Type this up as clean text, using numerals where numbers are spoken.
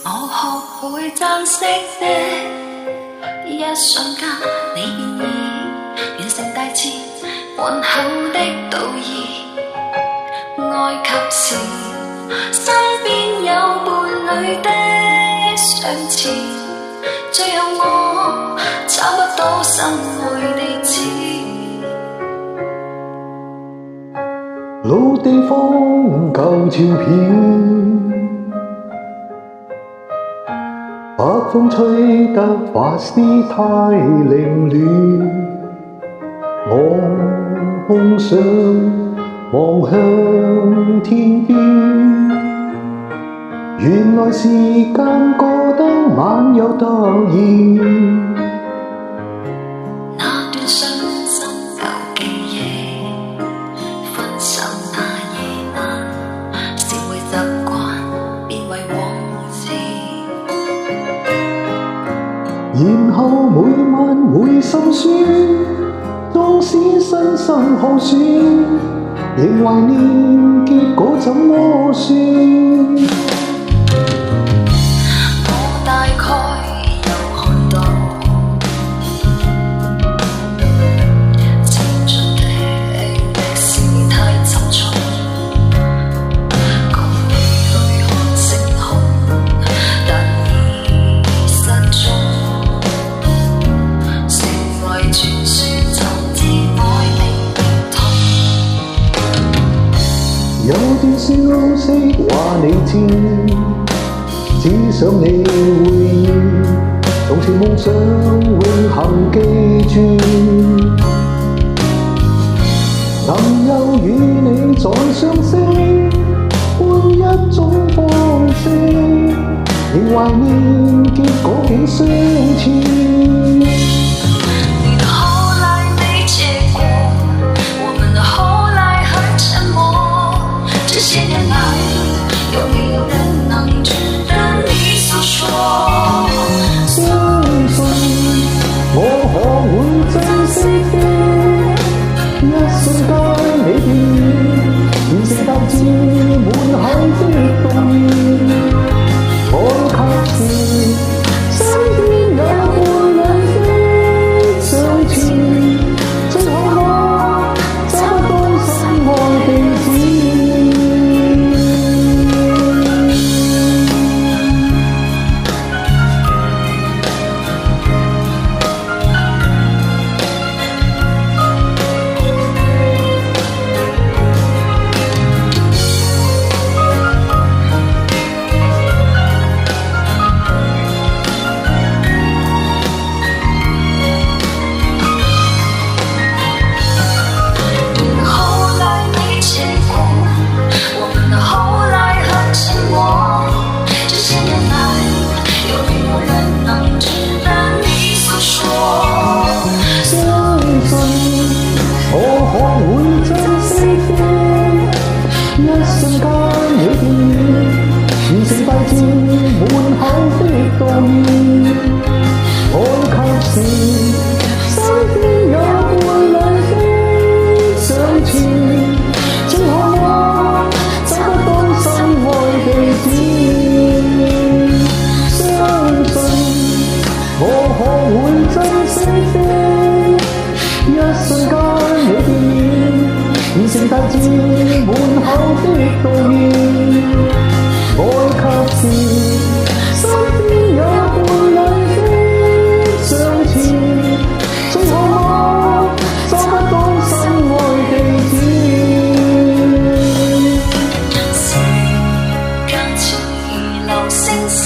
我學會珍惜的一瞬間，你願意完成大志，渾厚的道義。愛及時，身邊有伴侶的相似，最後我找不到心愛地址。老地方舊照片，北風吹得發絲太凌亂，我空想望向天邊，原來時間過得慢又突然。那段傷心舊記憶，分手那夜晚，是會習慣變為往事。然後每晚會心酸，縱使身心耗損，仍懷念結果怎麼算？我大概又看到青春的歷史太沉重，共你去看星空，但已失蹤，成為傳說，從此愛你痛。有段消息話你知，只想你回應，從前夢想永恆記住，能有與你再相識，換一種方式，仍懷念結果竟相似。这些年来，有没有人能值得你诉说？相信我學會珍惜的一瞬間，你變完成大志，滿口的動意。我及時身邊有伴侶的相似，最後我找不到心愛地址。完成大志，滿口的道義。我及時身邊有伴侶的相似，最後我找不到心愛地址。相信我學會珍惜的一瞬間，你變完成大志，滿口的道義。愛及時，身邊有伴侶的相似，最後我找不到心愛地址。時間似流星逝。